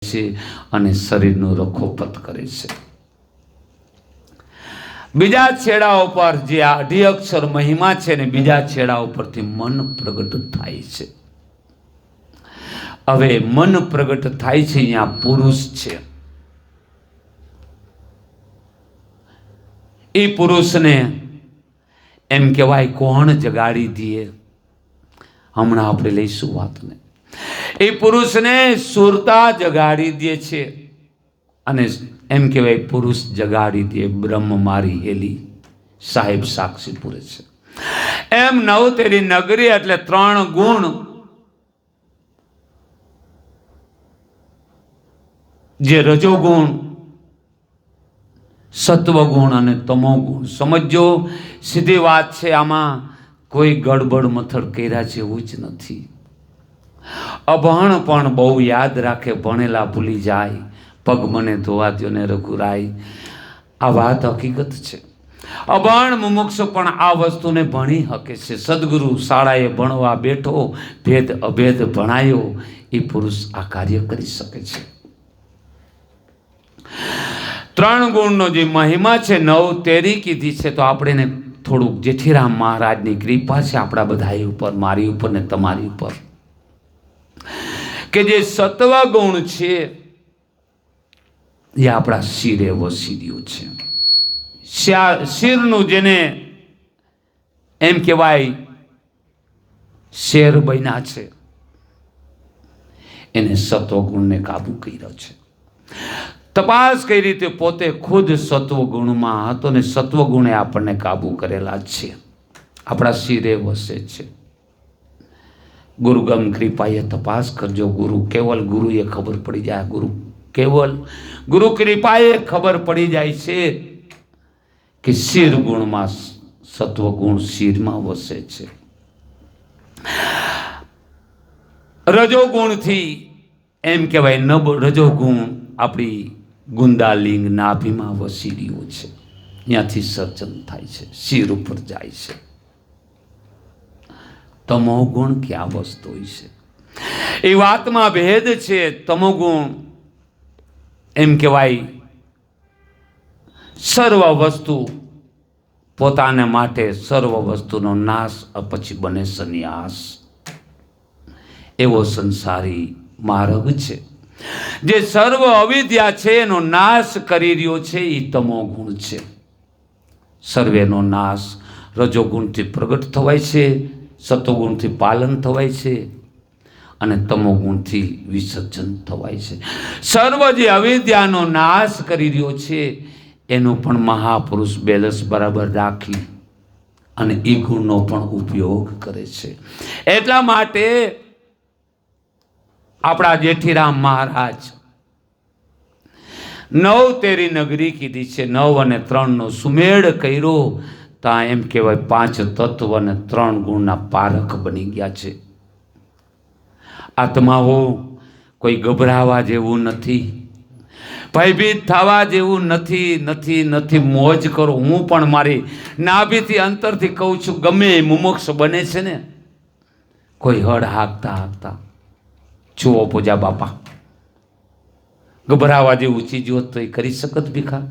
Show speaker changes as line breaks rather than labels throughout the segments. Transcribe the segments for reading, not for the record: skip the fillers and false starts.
છે અને શરીરનું રખોપત કરે છે। બીજા છેડા ઉપર જે આ 18 અક્ષર મહિમા છે ને બીજા છેડા ઉપરથી મન પ્રગટ થાય છે। હવે મન પ્રગટ થાય છે, અહીંયા પુરુષ છે। એ પુરુષને એમ કહેવાય કોણ જગાડી દે, હમણાં આપણે લઈશું વાતને। એ પુરુષને સુરતા જગાડી દે છે અને એમ કહેવાય પુરુષ જગાડી દે બ્રહ્મ મારી હેલી સાહેબ સાક્ષી પૂરે છે। એમ નવતેરી નગરી એટલે 3 ગુણ, જે રજોગુણ, સત્વગુણ અને તમોગુણ। સમજો, સીધી વાત છે, આમાં કોઈ ગડબડ મથડ કર્યા જેવું જ નથી। અભણ પણ બહુ યાદ રાખે, ભણેલા ભૂલી જાય, પગ મને ધોવા દ્યો ને રઘુરાય। આ વાત હકીકત છે। અભણ મુમુક્ષ પણ આ વસ્તુને ભણી શકે છે। સદગુરુ શાળાએ ભણવા બેઠો, ભેદ અભેદ ભણાયો, એ પુરુષ આ કાર્ય કરી શકે છે। 3 ગુણનો જે મહિમા છે, 9 તેરી કીધી છે, તો આપણે થોડુંક જેઠીરામ મહારાજની કૃપા છે આપણા બધા ઉપર, મારી ઉપર ને તમારી ઉપર, કે જે સત્વ ગુણ છે એ આપણા શિરે વસી રહ્યું છે। શિરનું જેને એમ કહેવાય શેર બન્યા છે, એને સત્વગુણને કાબુ કર્યો છે। તપાસ કઈ રીતે, પોતે ખુદ સત્વગુણમાં હતો ને સત્વગુણે આપણને કાબુ કરેલા છે, આપણા શિરે વસે છે। ગુરુગમ કૃપાએ તપાસ કરજો। ગુરુ કેવલ ગુરુએ ખબર પડી જાય, કેવલ ગુરુ કૃપાએ ખબર પડી જાય છે કે શિર ગુણમાં સત્વગુણ શિરમાં વસે છે। રજોગુણથી એમ કહેવાય રજોગુણ આપણી ગુંદાલિંગ નાભીમાં વસી રહ્યું છે, ત્યાંથી સર્જન થાય છે, શિર ઉપર જાય છે। તમોગુણ ક્યાં વસ્તુ છે એ વાતમાં ભેદ છે। તમોગુણ એમ કહેવાય સર્વ વસ્તુ પોતાને માટે, સર્વ વસ્તુનો નાશ પછી બને સંન્યાસ, એવો સંસારી માર્ગ છે। જે સર્વ અવિદ્યા છે એનો નાશ કરી રહ્યો છે એ તમોગુણ છે। સર્વેનો નાશ રજોગુણથી પ્રગટ થવાય છે, સત્વગુણથી પાલન થવાય છે અને તમોગુણથી વિસર્જન થવાય છે। સર્વ જે અવિદ્યાનો નાશ કરી રહ્યો છે એનો પણ મહાપુરુષ બેલેન્સ બરાબર રાખી અને એ ગુણનો પણ ઉપયોગ કરે છે। એટલા માટે આપણા જેઠીરામ મહારાજ 9 તેરી નગરી કીધી છે, 9 અને 3 નો સુમેળ કર્યો, ત્યાં એમ કહેવાય 5 તત્વ અને 3 ગુણના પારખ બની ગયા છે। આત્માઓ કોઈ ગભરાવા જેવું નથી, ભયભીત થવા જેવું નથી। મોજ કરો। હું પણ મારી નાભીથી અંતરથી કહું છું, ગમે એ મુમુક્ષ બને છે ને, કોઈ હળ હાંકતા જુઓ પૂજા બાપા, ગભરાવા જેવું ચીજ હોત તો એ કરી શકત ભીખા?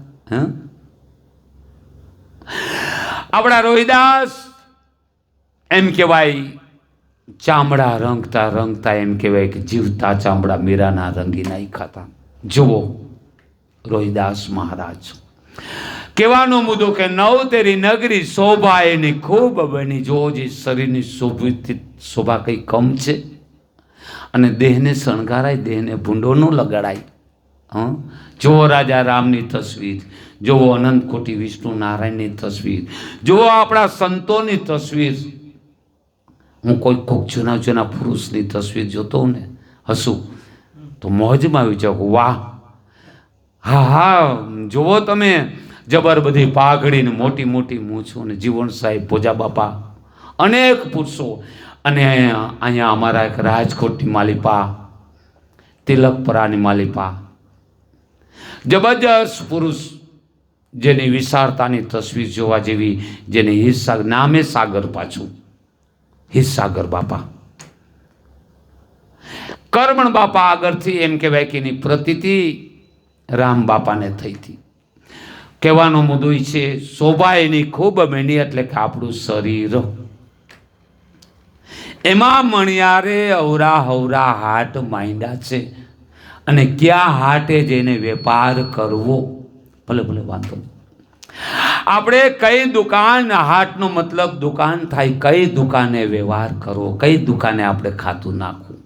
આપણા રોહિદાસ એમ કહેવાય ચામડા રંગતા એમ કહેવાય કે જીવતા ચામડા મીરાના રંગી નાખ્યા। જુઓ રોહિદાસ મહારાજ, કહેવાનો મુદ્દો કે 9 તેરી નગરી શોભા એની ખૂબ બની। જો જે શરીરની શોભા કઈ કમ છે અને દેહને શણગારાય, દેહને ભૂંડો ન લગાડાય। જુઓ રાજા રામની તસવીર, જુઓ અનંત કોટી વિષ્ણુ નારાયણની તસવીર, જુઓ આપણા સંતોની તસવીર। હું કોઈક જૂના પુરુષની તસવીર જોતો હોઉં ને હસું તો મોજમાં આવી જાઉં, વાહ, હા, જુઓ તમે, જબર બધી પાઘડી ને મોટી મૂછો ને જીવન સાહેબ ભોજા બાપા, અનેક પુરુષો, અને અહીંયા અમારા એક રાજકોટની માલિપા, તિલકપરાની માલિપા, જબરજસ્ત પુરુષ, જેની વિશાળતાની તસવીર જોવા જેવી, જેની હિસ્સા નામે સાગર, પાછું હિસ્સાગર બાપા। કરમણ બાપા આગળથી એમ કહેવાય કે એની પ્રતીતિ રામ બાપાને થઈ હતી. કહેવાનો મુદ્દો એ છે, શોભા એની ખૂબ મેની, એટલે કે આપણું શરીર. એમાં મણિયારે અવરા હવરા હાટ માંડ્યા છે, અને ક્યાં હાટે જઈને વેપાર કરવો. ભલે ભલે વાંધો નહીં. આપણે કઈ દુકાન, હાટનો મતલબ દુકાન થાય, કઈ દુકાને વ્યવહાર કરવો, કઈ દુકાને આપણે ખાતું નાખવું.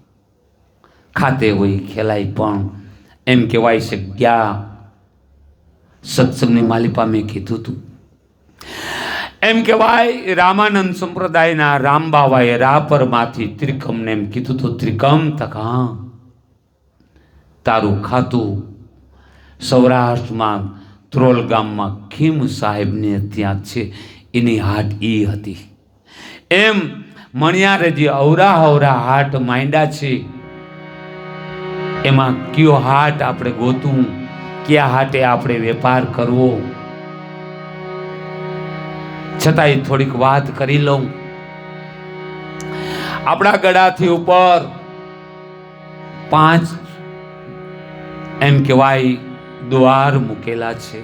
ખાતે હોય ખેલાય, પણ એમ કહેવાય છે ગયા સત્સંગની માલિપા મેં કીધું હતું, એમ કહેવાય રામાનંદ સંપ્રદાયના રામબાવાએ રાપરમાંથી ત્રિકમને એમ કીધું હતું, ત્રિકમ તકા તારું ખાતું સૌરાષ્ટ્રમાં ત્રોલ ગામમાં ખીમ સાહેબને ત્યાં છે, એની હાટ ઈ હતી. એમ મણિયારે જે અવરા હવરા હાટ માંડ્યા છે, એમાં કયો હાટ આપણે ગોતું, ક્યાં હાટે આપણે વેપાર કરવો. છતાંય થોડીક વાત કરી લઉં. આપણા ગળાથી ઉપર 5 એમ કહેવાય દ્વાર મૂકેલા છે.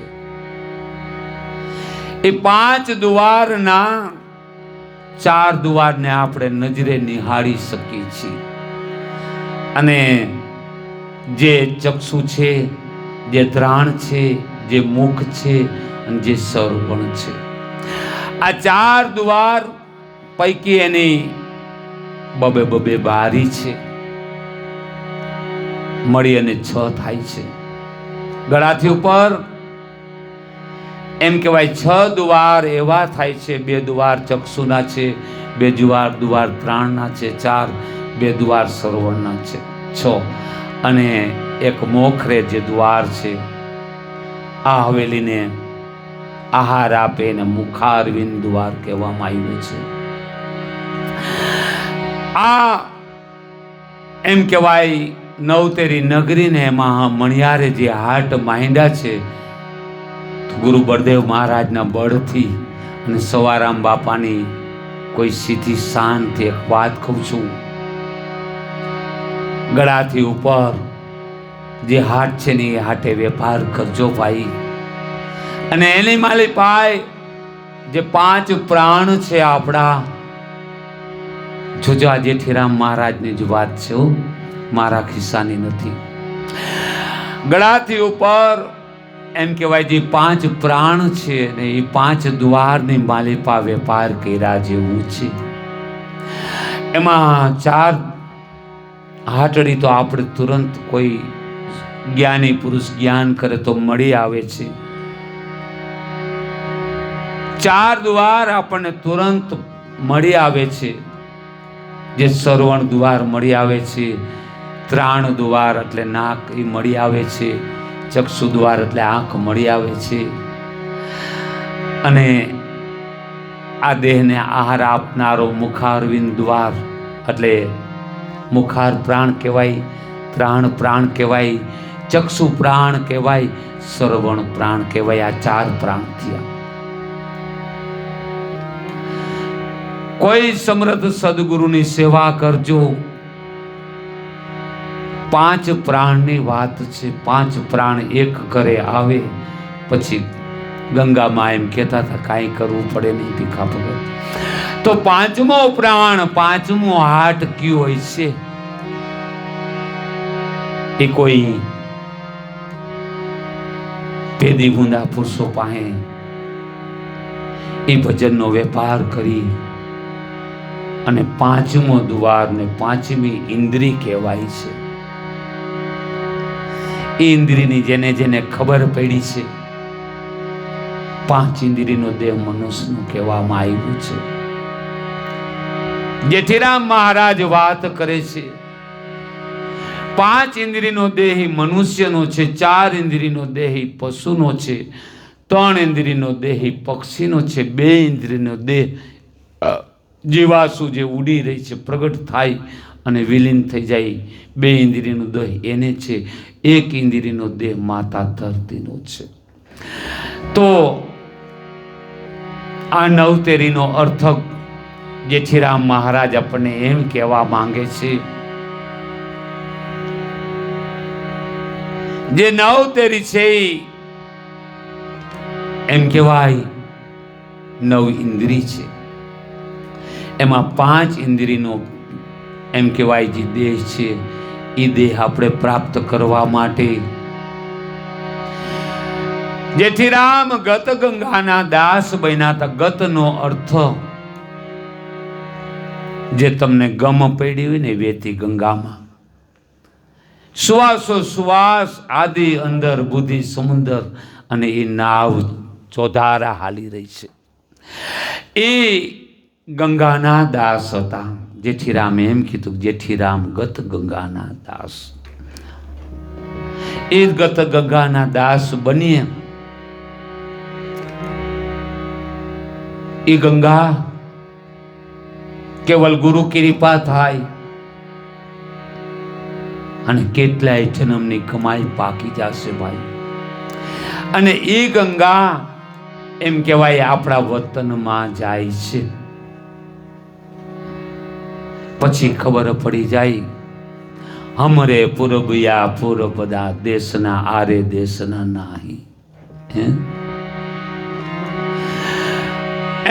એ 5 દ્વારના 4 દ્વારને આપણે નજરે નિહાળી શકીએ છીએ. અને જે ચક્ષુ છે, જે ત્રાણ છે, જે મુખ છે, અને જે સરવણ છે, આ 4 દ્વાર પૈકી એની બબે બારી છે, મળી અને 6 થાય છે. ગળાથી ઉપર એમ કહેવાય 6 દ્વાર એવા થાય છે. 2 દ્વાર ચક્ષુના છે, 2 દ્વાર ત્રાણના છે, 2 દ્વાર સરવણના છે, 6. અને એક મોખરે જે દ્વાર છે, આ હવેલીને આહાર આપે ને મુખારવિંદ દ્વાર કહેવામાં આવ્યું છે. આ એમ કહેવાય નવતેરી નગરીને એમાં મણિયારે જે હાટ માંડ્યા છે, ગુરુ બળદેવ મહારાજના બળથી અને સવારામ બાપાની કોઈ સીધી શાંત એક વાત કહું છું. ગળાથી ઉપર જે હાટ છે ને એ હાટે વેપાર કરજો ભાઈ. અને એની માલી પાય જે 5 પ્રાણ છે આપણા, જોજો આ જેઠીરામ મહારાજની જ વાત છે, મારા ખિસ્સાની નથી. ગળાથી ઉપર એમ કહેવાય જે 5 પ્રાણ છે ને એ 5 દ્વારની માલિપા વેપાર કર્યા જેવું છે. એમાં 4 હાટડી તો આપણે તુરંત કોઈ જ્ઞાની પુરુષ જ્ઞાન કરે તો મળી આવે છે. 4 દ્વાર આપણને તુરંત મળી આવે છે. જે સરવણ દ્વાર મળી આવે છે, ત્રાણ દ્વાર એટલે નાક એ મળી આવે છે, ચક્ષુ દ્વાર એટલે આંખ મળી આવે છે. અને આ દેહને આહાર આપનારો મુખારવિંદ દ્વાર એટલે મુખાર પ્રાણ કહેવાય, ત્રાણ પ્રાણ કહેવાય, ચક્ષુ પ્રાણ કહેવાય, સરવણ પ્રાણ કહેવાય. આ 4 પ્રાણ થયા. કોઈ સમર્થ સદગુરુની સેવા કરજો. 5 પ્રાણની વાત છે. 5 પ્રાણ એક કરે આવે, પછી ગંગામાં એમ કહેતા હતા કાંઈ કરવું પડે નહીં ભીખા ભગત. તો 5મો પ્રાણ, 5મો હાટ કયો હોય છે? એ કોઈ પેદી ગુંદા પુરુષો પાસે એ ભજનનો વેપાર કરી અને 5મો દ્વાર ને 5મી ઇન્દ્રિય કહેવાય છે. એ ઇન્દ્રિયની જેને જેને ખબર પડી છે, 5 ઇન્દ્રિયનો દેહ મનુષ્યનું કહેવામાં આવ્યું છે. જેઠીરામ મહારાજ વાત કરે છે, 5 ઇન્દ્રિયનો દેહ મનુષ્યનો છે, 4 ઇન્દ્રિયનો દેહ પશુનો છે, 3 ઇન્દ્રિયનો દેહ પક્ષીનો છે, 2 ઇન્દ્રિયનો દેહ જીવાસુ જે ઉડી રહી છે, પ્રગટ થાય અને વિલીન થઈ જાય, 2 ઇન્દ્રિયનો દેહ એને છે, 1 ઇન્દ્રિયનો દેહ માતા ધરતીનો છે. તો આ નવતેરીનો અર્થ જેઠીરામ મહારાજ આપણને એમ કહેવા માંગે છે જે નવ તેરી છે એમ કહેવાય 9 ઇન્દ્રિય છે. એમાં 5 ઇન્દ્રિયનો એમ કહેવાય જે દેહ છે એ દેહ આપણે પ્રાપ્ત કરવા માટે જેથી રામ ગત ગંગાના દાસ બન્યા હતા. ગતનો અર્થ જે તમને ગમ પડી હોય ને વેતી ગંગામાં શ્વાસો શ્વાસ આદિ અંદર બુદ્ધિ સમુદર અને એ નાવ ચોધારા હાલી રહી છે. એ ગંગાના દાસ હતા. જેઠી રામ એમ કીધું જેઠી રામ ગત ગંગાના દાસ. એ ગત ગંગાના દાસ બનીએ. એ ગંગા કેવલ ગુરુ કૃપા થાય અને કેટલાય જન્મની કમાઈ પાકી જશે ભાઈ. અને એ ગંગા એમ કહેવાય આપણા વતનમાં જાય છે. પછી ખબર પડી જાય હમરે પૂરબિયા પૂરબદા દેશના આરે દેશના નાહી.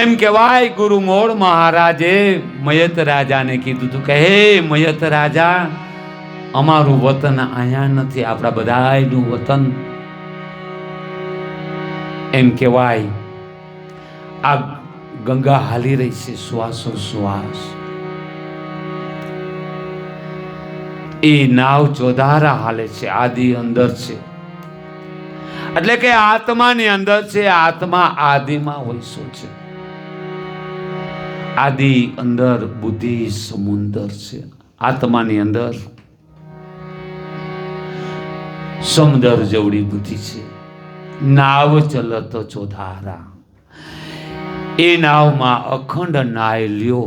એમ કહેવાય ગુરુ મોડ મહારાજે મયત રાજાને કીધું હતું કે હે મયત રાજા, અમારું વતન અહીંયા નથી, આપણા બધાયનું વતન એમ કહેવાય આ ગંગા હાલી રહી છે શ્વાસો શ્વાસ. એ નાવ ચોધારા હાલે છે. આદિ અંદર છે એટલે કે આત્માની અંદર છે. આત્મા આદિમાં હોય શું છે? આદિ અંદર બુદ્ધિ સમુદર છે. આત્માની અંદર સમુદર જેવડી બુદ્ધિ છે. નાવ ચલત ચોધારા. એ નાવમાં અખંડ નાય લ્યો,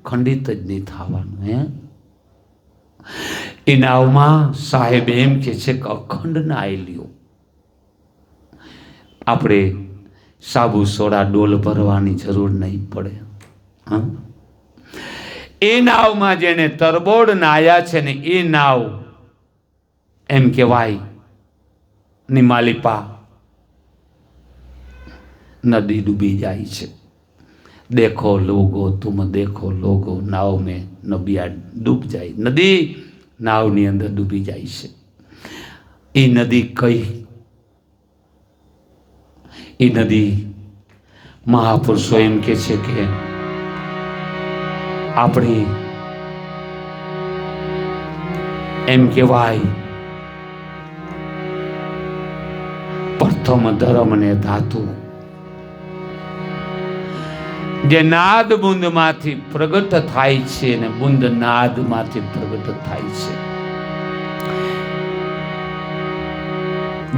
ખંડિત જ નહીં થવાનું. એ નાવમાં સાહેબ એમ કે છે કે અખંડ નાય લ્યો. આપણે સાબુ સોડા ડોલ ભરવાની જરૂર નહીં પડે. એ નાવમાં જેને તરબોળ નાયા છે ને એ નાવ એમ કહેવાય નિમાલિપા નદી ડૂબી જાય છે. देखो लोगो तुम देखो लोगो नाव में नबिया डूब जाए. नदी नावनी अंदर डूबी જાય છે. એ નદી કઈ? એ નદી મહાપુરુષો એમ કે છે કે આપણી એમ કહેવાય પ્રથમ ધર્મ ને ધાતુ જે નાદ બુંદ માંથી પ્રગટ થાય છે ને બુંદ નાદ માંથી પ્રગટ થાય છે.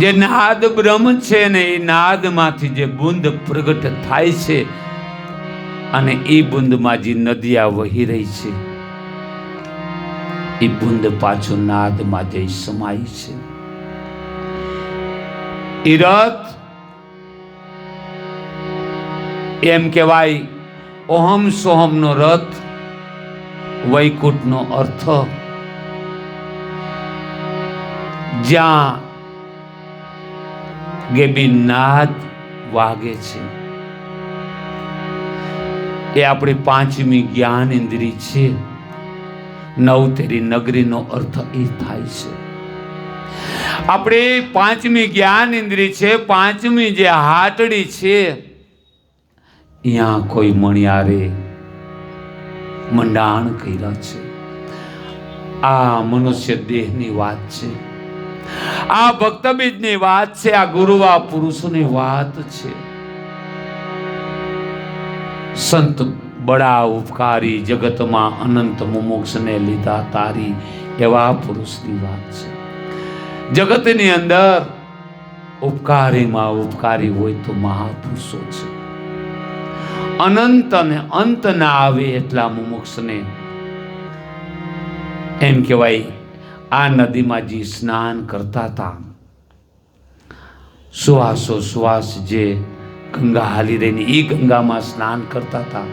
જે નાદ બ્રહ્મ છે ને એ નાદ માંથી જે બુંદ પ્રગટ થાય છે અને એ બુંદમાં જે નદિયા વહી રહી છે એ બુંદ પાછું નાદમાં જઈ સમાય છે. એ રથ એમ કહેવાય ઓહમ સોહમ નો રથ. વૈકુંઠ નો અર્થ જ્યાં ગેબી નાદ વાગે છે. એ આપણી પાંચમી જ્ઞાન ઇન્દ્રિય છે. નવતેરી નગરીનો અર્થ એ થાય છે. આપણે પાંચમી જ્ઞાન ઇન્દ્રિય છે. પાંચમી જે હાટડી છે ત્યાં કોઈ મણિયારે મંડાણ કર્યા છે. આ મનુષ્ય દેહની વાત છે. આ ભક્તબીજની વાત છે. આ ગુરુવા પુરુષોની વાત છે. સંત બડા ઉપકારી જગતમાં અનંત મુમુક્ષને લીધા તારી એવા પુરુષની વાત છે. જગતની અંદર ઉપકારીમાં ઉપકારી હોય તો મહાપુરુષો છે. અનંત અને અંત ના આવે એટલા મુમુક્ષને એમ કહેવાય આ નદીમાં જે સ્નાન કરતા હતા શ્વાસો શ્વાસ જે ગંગા હાલી રહીને એ ગંગામાં સ્નાન કરતા હતા.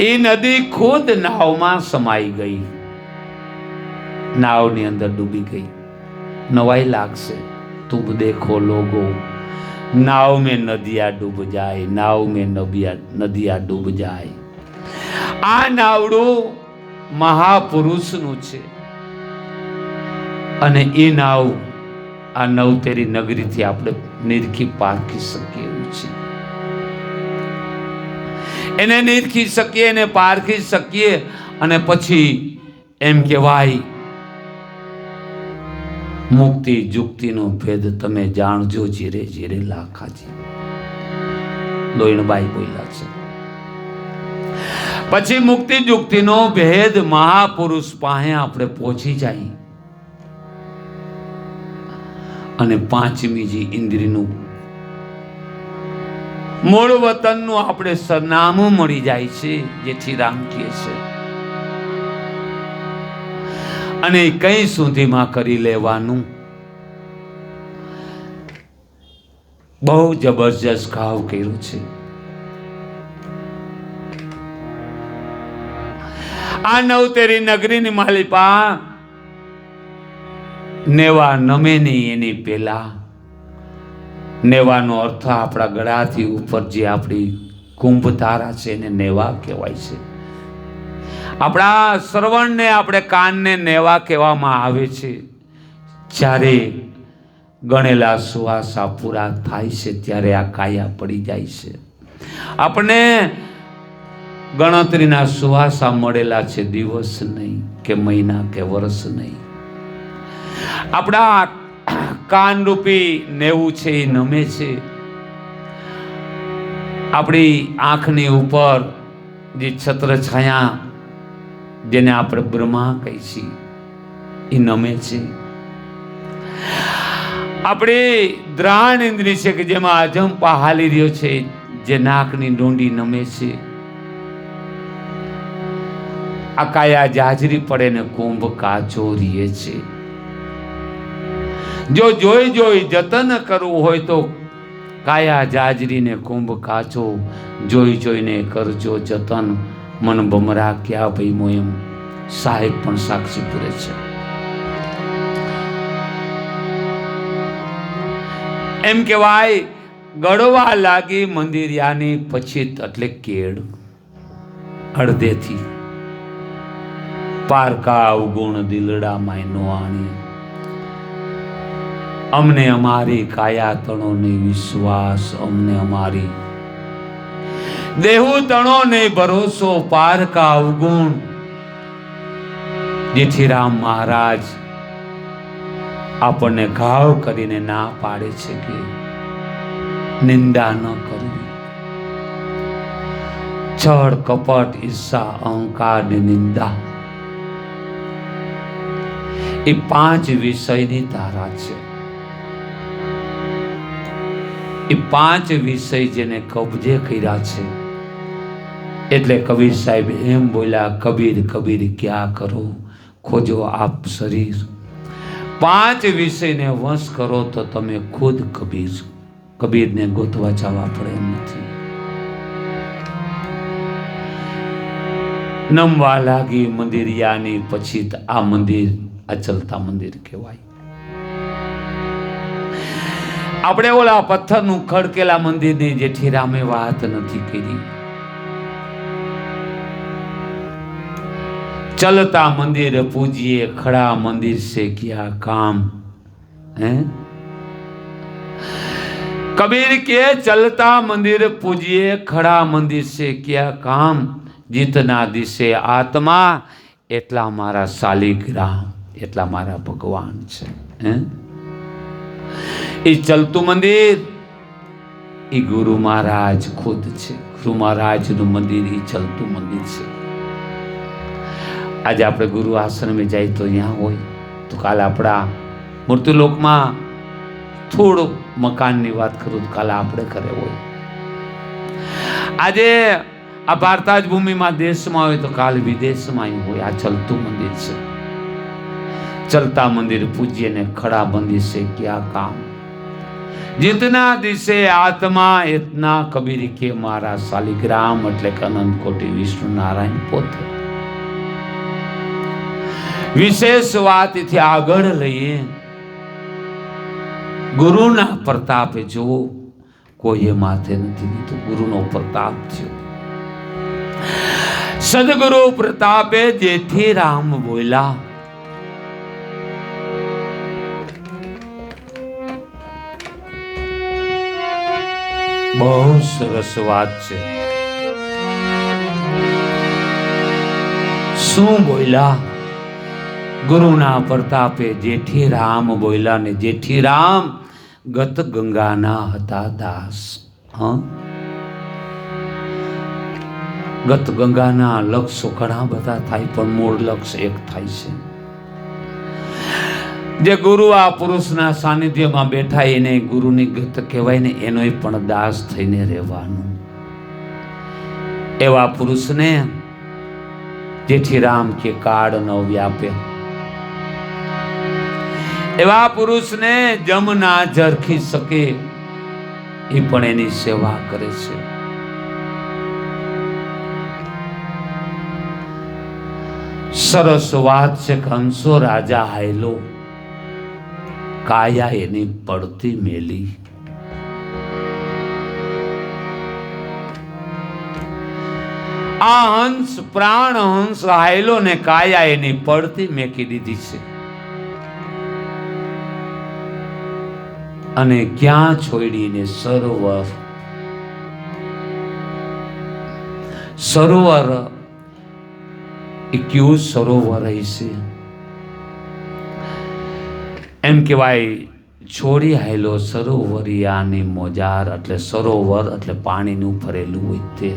એ નદી ખુદ નાવમાં સમાઈ ગઈ, નાવની અંદર ડૂબી ગઈ. नवाई लागશે. तुम देखो लोगो, नाव में नदिया डूब जाए, नाव में नदिया डूब जाए. આ નાવડું મહાપુરુષનું છે અને એ નાવ આ નવતેરી નગરીથી આપણે નિરખી પારખી શકીએ એવું છે. એને નિરખી શકીએ, એને પારખી શકીએ અને પછી એમ કહેવાય મુક્તિ જુક્તિનો ભેદ તમે જાણજો ધીરે ધીરે લાખાજી. લોહીણબાઈ બોલ્યા છે. પછી મુક્તિ જુક્તિનો ભેદ મહાપુરુષ પાસે આપણે પહોંચી જાય અને પાંચમી જે ઇન્દ્રિયનું મૂળ વતનનું આપણે સરનામું મળી જાય છે, જેથી રામ કહે છે. અને કઈ સુધીમાં કરી લેવાનું? બહુ જબરજસ્ત ઘાવ કર્યું છે. આ નવતેરી નગરીની માલિપા નેવા નમે નહીં એની પેલા. નેવાનો અર્થ આપણા ગળાથી ઉપર જે આપણી કુંભ તારા છે એને નેવા કહેવાય છે. આપણા શ્રવણને, આપણે કાનને નેવા કહેવામાં આવે છે. જ્યારે ગણેલા સુવાસા પૂરા થાય છે ત્યારે આ કાયા પડી જાય છે. આપણે ગણતરીના સુવાસા મળેલા છે, દિવસ નહીં કે મહિના કે વર્ષ નહીં. આપણા કાન રૂપી નેવું છે એ નમે છે. આપણી આંખની ઉપર જે છત્ર છાયા જેને આપણે બ્રહ્મા કહી છીએ એ નમે છે. આપણી દ્રાણ ઇન્દ્રિય છે કે જેમાં અજંપા હાલી રહ્યો છે, જે નાકની ડોંડી નમે છે. આ કાયા જાજરી પડે ને કુંભ કાચો રીએ છે. જો જોઈ જોઈ જતન કરવું હોય તો કાયા જાજરીને કુંભ કાચો જોઈ જોઈને કરજો જતન. મન બમરા ક્યાં ભાઈ મોયમ સાહેબ પણ સાક્ષી પૂરે છે. એમ કહેવાય ગળવા લાગી મંદિરિયાની પછી એટલે કેળ અડધેથી પારકા અવગુણ દિલડા માય નો આણી. અમને અમારી કાયા તણો નહીં વિશ્વાસ, અમને અમારી દેહુ તણો નહીં ભરોસો, પારકા અવગુણ. જેથી રામ મહારાજ આપણને ઘાવ કરીને ના પાડે છે કે નિંદા ન કરવી. છળ કપટ ઈર્ષા અહંકાર ની નિંદા એ 5 વિષયની ધારા છે. એ 5 વિષય જેને કબજે કર્યા છે એટલે કબીર સાહેબ એમ બોલ્યા, કબીર કબીર ક્યાં કરો, ખોજો આપ શરીર. 5 વિષયને વશ કરો તો તમે ખુદ કબીર. કબીરને ગોતવા જવા પડે એમ નથી. નમવા લાગી મંદિરિયાની પછી આ મંદિર અચલતા મંદિર કહેવાય. આપણે ઓલા પથ્થરનું ખડકેલા મંદિરની જેઠી રામે વાત નથી કરી. चलता मंदिर पूजिए, खड़ा मंदिर से क्या काम है? कबीर के चलता मंदिर पूजिए, खड़ा मंदिर से क्या काम? जितना दिसे आत्मा એટલા મારા શાલિગ્રામ, એટલા મારા ભગવાન છે. એ ચલતું મંદિર એ ગુરુ મહારાજ ખુદ છે. ગુરુ મહારાજનું મંદિર એ ચલતું મંદિર છે. આજે આપણે ગુરુ આશ્રમે જાય તો અહીંયા હોય, તો કાલે આપણા મૃત્યુલોકમાં થોડું મકાનની વાત કરું તો કાલે આપણે ઘરે હોય. આજે આ ભારતાજ ભૂમિમાં દેશમાં હોય તો કાલ વિદેશમાં હોય. આ ચલતું મંદિર છે. ચલતા મંદિર પૂજ્ય ને ખડા મંદિર છે ક્યાં કામ? जितना दिसे आत्मा इतना कबीर के मारा शालिग्राम એટલે કે અનંત કોટી વિષ્ણુ નારાયણ પોતે. વિશેષ વાત થી આગળ લઈએ ગુરુના પ્રતાપે જો કોઈએ માથે નથી લીધું, ગુરુનો પ્રતાપ થયો. સદગુરુ પ્રતાપે જેથી રામ બોલ્યા. બહુ સરસ વાત છે. શું બોલ્યા? ગુરુના પ્રતાપે જેઠી રામ બોલ્યા ને જેઠી રામ ગત ગંગાના હતા દાસ. ગત ગંગાના લક્ષો ઘણા બધા થાય પણ મૂળ લક્ષ એક થાય છે. જે ગુરુ આ પુરુષના સાનિધ્યમાં બેઠા એને ગુરુની ગત કહેવાય ને, એનો પણ દાસ થઈને રહેવાનું. એવા પુરુષને જેઠી રામ કે કાળ ન વ્યાપે, એવા પુરુષને જમ ના ઝરખી શકે, એ પણ એની સેવા કરે છે. સરસ વાત છે કે હંસો રાજા હાયલો, કાયા એની પડતી મેલી. આ હંસ પ્રાણ હંસ હાયલો ને કાયા એની પડતી મેકી દીધી છે. અને ક્યાં છોડીને? સરોવર. સરોવર એ કયું સરોવર હશે? એમ કહેવાય છોડી હાયલો સરોવરિયાની મોજાર. એટલે સરોવર એટલે પાણીનું ભરેલું હોય તે.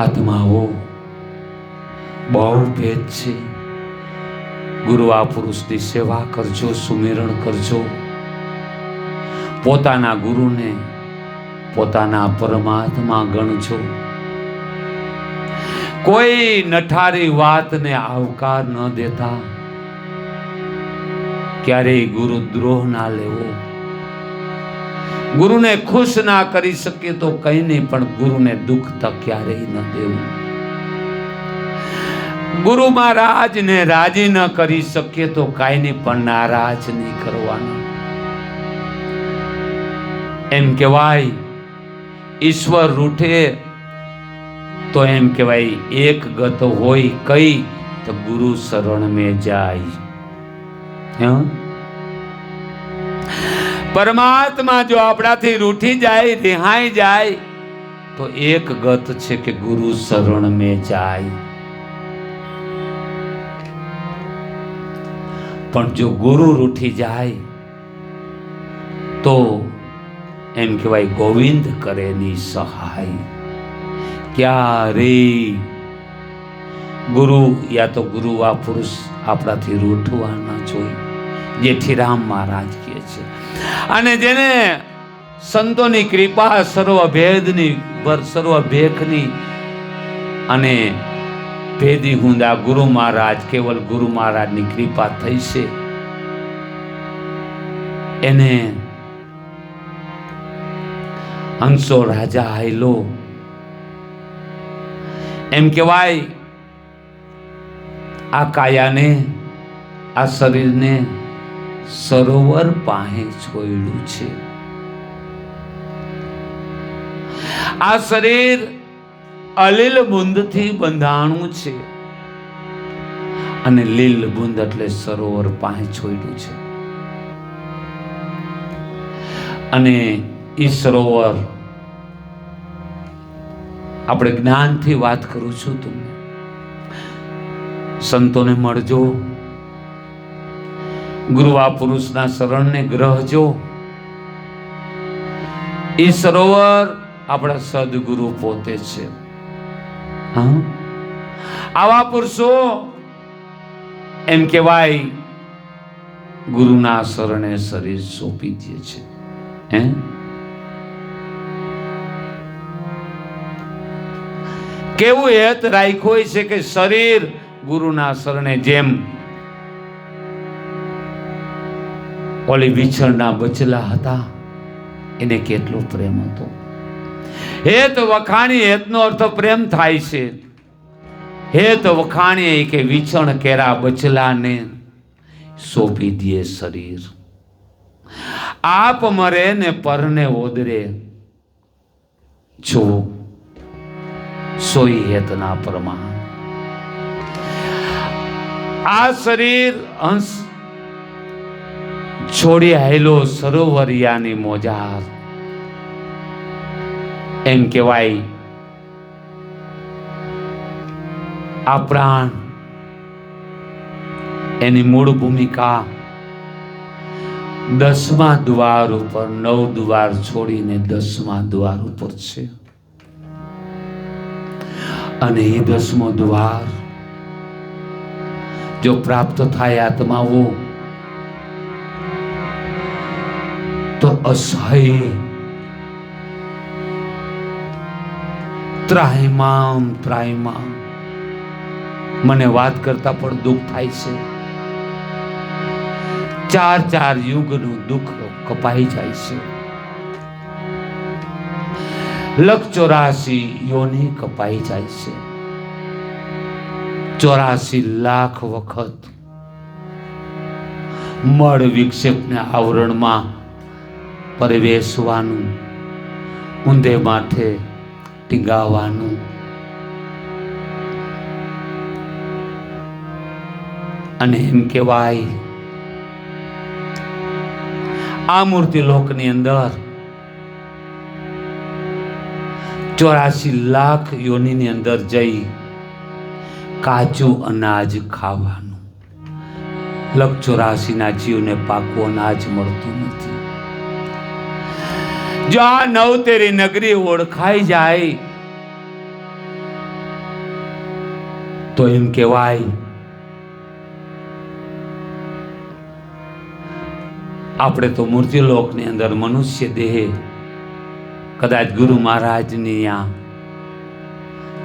આત્માઓ બહુ ભેદ છે. ગુરુ આ પુરુષની સેવા કરજો, સુમિરણ કરજો. પોતાના ગુરુને પોતાના પરમાત્મા ગણજો. કોઈ નઠારી વાતને આવકાર ન દેતા. ક્યારેય ગુરુ દ્રોહ ના લેવો. ગુરુને ખુશ ના કરી શકે તો કઈ નહીં, પણ ગુરુને દુઃખ તક ક્યારેય ન દેવું. ગુરુ મહારાજને રાજી ન કરી શકે તો કાંઈ નહીં, પણ નારાજ નહીં કરવાના. એમ કહેવાય ઈશ્વર રૂઠે તો એમ કહેવાય એક ગત હોય કઈ તો ગુરુ શરણ મેં જાય. પરમાત્મા જો આપણાથી રૂઠી જાય, રિહાઈ જાય તો એક ગત છે કે ગુરુ શરણ મેં જાય. પણ જો ગુરુ રૂઠી જાય તો એમ કહેવાય ગોવિંદ કરે ની સહાય. ક્યારે ગુરુ યા તો ગુરુ આ પુરુષ આપણાથી રૂઠવા ના જોઈએ, જેઠી રામ મહારાજ કહે છે. અને જેને સંતોની કૃપા સર્વભેદની સર્વભેખની અને ભેદી હુંદા ગુરુ મહારાજ, કેવલ ગુરુ મહારાજની કૃપા થઈ છે, એને હંસો રાજા હાયલો. એમ કહેવાય આ કાયાને, આ શરીરને સરોવર પાસે છોડ્યું છે. આ શરીર અલીલ બુંદથી બંધાણું છે અને લીલ બુંદ એટલે સરોવર પાસે છોડ્યું છે. અને એ સરોવર આપણે જ્ઞાનથી વાત કરું છું. તમને સંતોને મળજો, ગુરુ આ પુરુષના શરણને ગ્રહજો. એ સરોવર આપણા સદગુરુ પોતે છે. આવા પુરુષો એમ કહેવાય ગુરુના શરણે શરીર સોંપી દે છે. કેવું હેત રાખ્યું છે કે શરીર ગુરુના શરણે, જેમ ઓલી વિછળના બચલા હતા એને કેટલો પ્રેમ હતો. હેત વખાણી, હેતનો અર્થ પ્રેમ થાય છે. હેત વખાણી કે વિછણ કેરા બચલાને સોંપી દે શરીર. આપ મરે ને પરને ઓદરે, જો સોઈ હેતના પ્રમાણ. આ શરીર હંસ છોડી આયેલો સરોવરિયાની મોજાર એમ કહેવાય. આ પ્રાણ એની મૂળ ભૂમિકા 10મા દ્વાર ઉપર, 9 દ્વાર છોડીને 10મા દ્વાર ઉપર છે. અને એ 10મો દ્વાર જો પ્રાપ્ત થાય આત્માઓ તો અસહ્ય ત્રાહિમામ મને વાત કરતા પણ દુઃખ થાય છે. 4 યુગનું દુઃખ કપાઈ જાય છે. 184 યોની કપાઈ જાય છે. 84 લાખ વખત મળ વિક્ષેપને આવરણમાં પરિવેશવાનું, ઊંધે માથે ટીંગાવાનું. અને એમ કહેવાય આ મૂર્તિ લોકની અંદર 84 લાખ યોનિની અંદર જઈ કાચું અનાજ ખાવાનું. 184 ના જીવને પાકું અનાજ મળતું નથી. જો આ નવતેરી નગરી ઓળખાઈ જાય તો એમ કહેવાય આપણે તો મૂર્તિલોકની અંદર મનુષ્ય દેહ કદાચ ગુરુ મહારાજની ત્યાં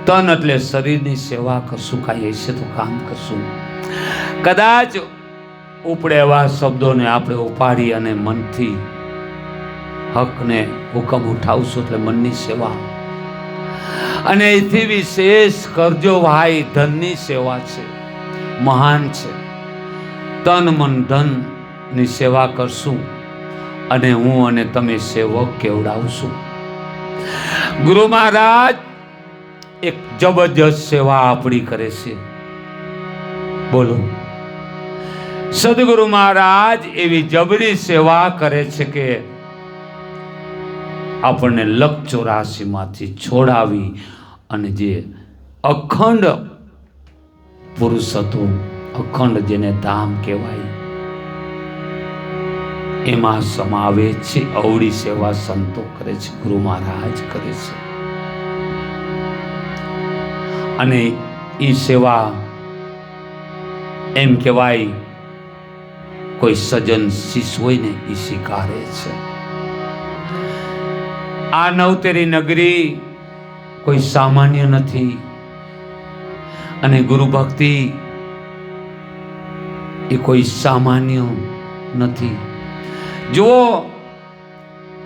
તન એટલે શરીરની સેવા કરશું, કાંઈ હશે તો કામ કરશું. કદાચ ઉપડે એવા શબ્દોને આપણે ઉપાડી અને મનથી હકને હુકમ ઉઠાવશું એટલે મનની સેવા. અને એથી વિશેષ કરજો ભાઈ, ધનની સેવા છે, મહાન છે. તન મન ધન ની સેવા કરશું અને હું અને તમે સેવક કેવડાવશું. ગુરુ મહારાજ એક જબરજસ્ત સેવા આપણી કરે છે. બોલો, સદગુરુ મહારાજ એવી જબરી સેવા કરે છે કે આપણને 184 માંથી છોડાવી અને જે અખંડ પુરુષ હતું, અખંડ જેને ધામ કહેવાય, એમાં સમાવે છે. અવળી સેવા સંતો કરે છે, ગુરુ મહારાજ કરે છે. અને એ સેવા એમ કહેવાય કોઈ સજ્જન શિષ્ય હોય ને એ સ્વીકારે છે. આ નવતેરી નગરી કોઈ સામાન્ય નથી. અને ગુરુ ભક્તિ એ કોઈ સામાન્ય નથી. જો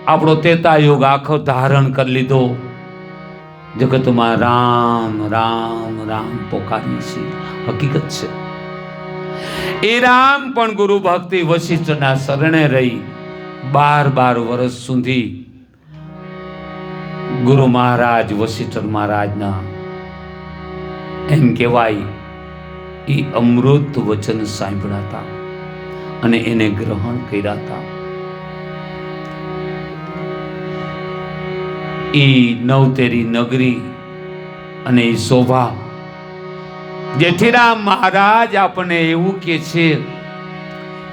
આપણો તેતા યુગ આખો ધારણ કરી લીધો, જગતમાં રામ રામ રામ પોકારી છે, હકીકત છે. એ રામ પણ ગુરુ ભક્તિ વશિષ્ઠના શરણે રહી 12 વર્ષ સુધી ગુરુ મહારાજ વશિષ્ઠ મહારાજના એમ કહેવાય એ અમૃત વચન સાંભળ્યા હતા અને એને ગ્રહણ કર્યા હતા. એ નવતેરી નગરી અને એ શોભા જેઠીરામ મહારાજ આપણને એવું કે છે,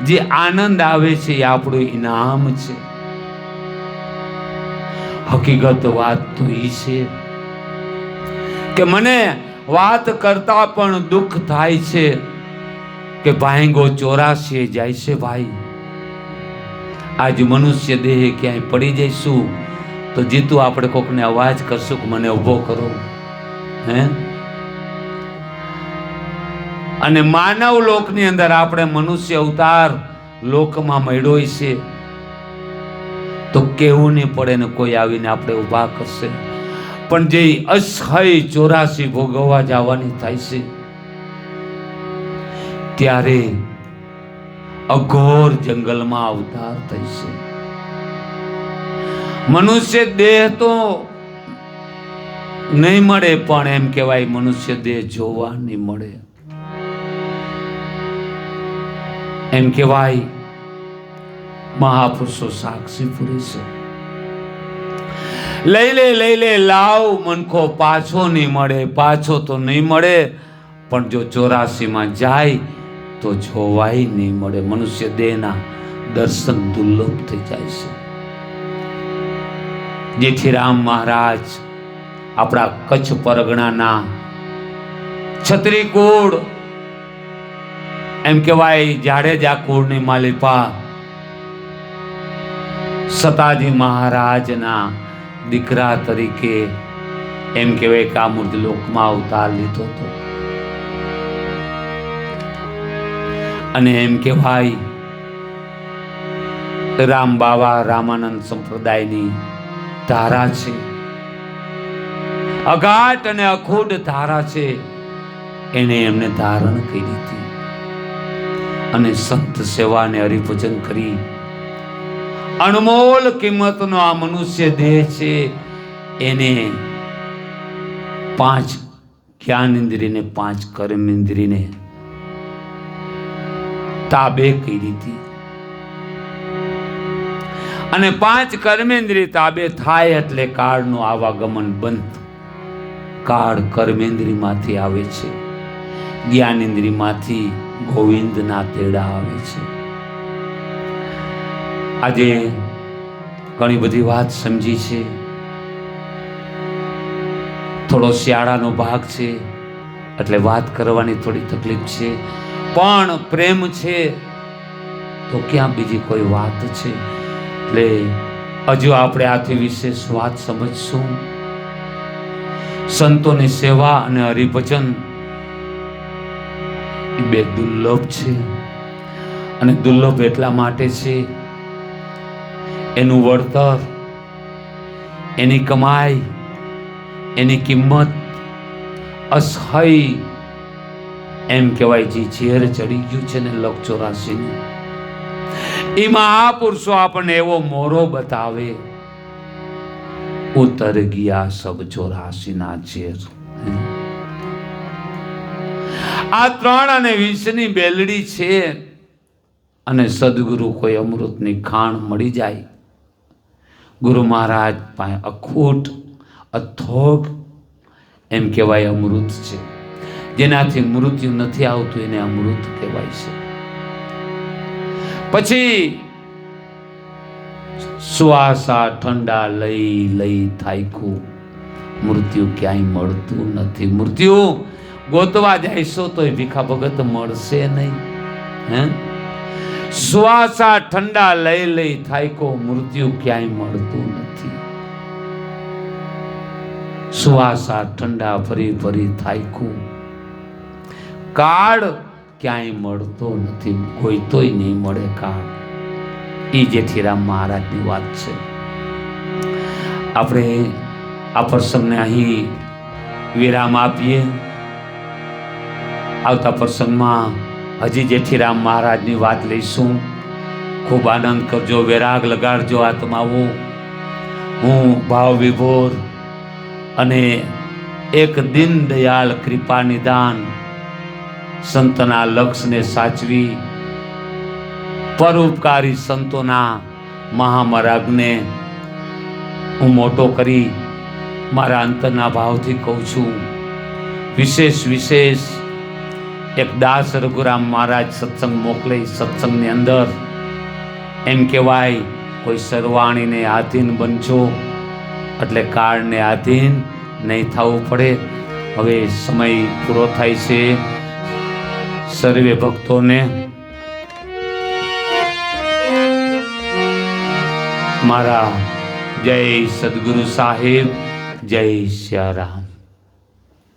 જે આનંદ આવે છે એ આપણું ઇનામ છે. હકીકત વાત તો એ છે કે મને વાત કરતા પણ દુઃખ થાય છે કે ભાંગો 84 જાય છે. ભાઈ, આજ મનુષ્ય દેહ ક્યાંય પડી જઈશું તો જીતું આપણે કોકને અવાજ કરશું કે મને ઉભો કરો. હે, અને માનવ લોકની અંદર આપણે મનુષ્ય અવતાર લોકમાં મળ્યો છે તો કેવું નહીં પડે ને કોઈ આવીને આપણે ઊભા કરશે. પણ જે અસહ્ય 84 ભોગવવા જવાની થાય છે ત્યારે અઘોર જંગલમાં અવતાર થશે. મનુષ્ય દેહ તો નહીં મળે, પણ એમ કહેવાય મનુષ્ય દેહ જોવા નહીં મળે. એમ કહેવાય મહાપુરુષો સાક્ષી પૂરે છે. લઈ લે લાવ મનખો પાછો નહીં મળે, પાછો તો નહીં મળે, પણ જો 84 જાય તો જોવાય નહીં મળે. મનુષ્ય દેહના દર્શન દુર્લભ થઈ જાય છે. જેઠીરામ મહારાજ આપણા કચ્છ પરગણાના છત્રી કુળ, એમ કહેવાય જાડેજા કુળની માલિપા સતાજી મહારાજના દીકરા તરીકે એમ કહેવાય કે આ મૃતલોકમાં અવતાર લીધો હતો. અને એમ કહેવાય રામ બાવા રામાનંદ સંપ્રદાયની ધારા છે, અઘાટ અને અખૂટ ધારા છે. એને એમને ધારણ કરી હતી અને સંત સેવા અને હરિભજન કરી અનમોલ કિંમતનો આ મનુષ્ય દેહ છે એને 5 જ્ઞાન ઇન્દ્રિયને 5 કર્મ ઇન્દ્રિયને તાબે કરી હતી. અને 5 કર્મેન્દ્રિય તાબે થાય એટલે કાળનું આવાગમન બંધ. કાળ કર્મેન્દ્રિયમાંથી આવે છે, જ્ઞાનેન્દ્રિયમાંથી ગોવિંદના તેડા આવે છે. આજે ઘણી બધી વાત સમજી છે. થોડો શિયાળાનો ભાગ છે એટલે વાત કરવાની થોડી તકલીફ છે, પણ પ્રેમ છે તો ક્યાં બીજી કોઈ વાત છે. એટલે હજુ આપણે આથી વિશેષ વાત સમજશું. સંતોની સેવા અને હરિભજન એ બે દુર્લભ છે. અને દુર્લભ એટલા માટે છે, એનું વળતર, એની કમાઈ, એની કિંમત અસહ્ય એમ કહેવાય. જે ઝેર ચડી ગયું છે ને લક 84 એ મહાપુરુષો આપણને એવો મોરો બતાવે, ઉતર ગયા સબ 84 ના ઝેર. આ 3 અને 20 ની બેલડી છે. અને સદગુરુ કોઈ અમૃતની ખાણ મળી જાય, ગુરુ મહારાજ પાસે અખૂટ અથોગ એમ કહેવાય અમૃત છે. જેનાથી મૃત્યુ નથી આવતું એને અમૃત કહેવાય છે. પછી શ્વાસા ઠંડા લઈ લઈ થાયકું, મૃત્યુ ક્યાંય મળતું નથી. મૃત્યુ ગોતવા જઈશો તો ભીખા ભગત મળશે નહીં. હે, શ્વાસા ઠંડા લઈ લઈ થાયકો, મૃત્યુ ક્યાંય મળતું નથી. શ્વાસા ઠંડા ફરી ફરી થાયકું, કાળ ક્યાંય મળતો નથી. કોઈ તોય નહીં મળે કાળ. એ જેઠીરામ મહારાજની વાત છે. આપણે આ પ્રસંગને અહીં વિરામ આપીએ. આવતા પ્રસંગમાં હજી જેઠીરામ મહારાજની વાત લઈશું. ખૂબ આનંદ કરજો, વૈરાગ લગાડજો આત્માઓ. હું ભાવ વિભોર અને એક દીન દયાળ કૃપા નિદાન સંતના લક્ષને સાચવી, પરોપકારી સંતોના મહામરાગને હું મોટો કરી મારા અંતરના ભાવથી કહું છું. વિશેષ એક દાસ રઘુરામ મહારાજ સત્સંગ મોકલે. સત્સંગની અંદર એમ કહેવાય કોઈ સરવાણીને આધીન બનજો એટલે કાળને આધીન નહીં થવું પડે. હવે સમય પૂરો થાય છે. સર્વે ભક્તોને મારા જય સદગુરુ સાહેબ, જય સિયારામ.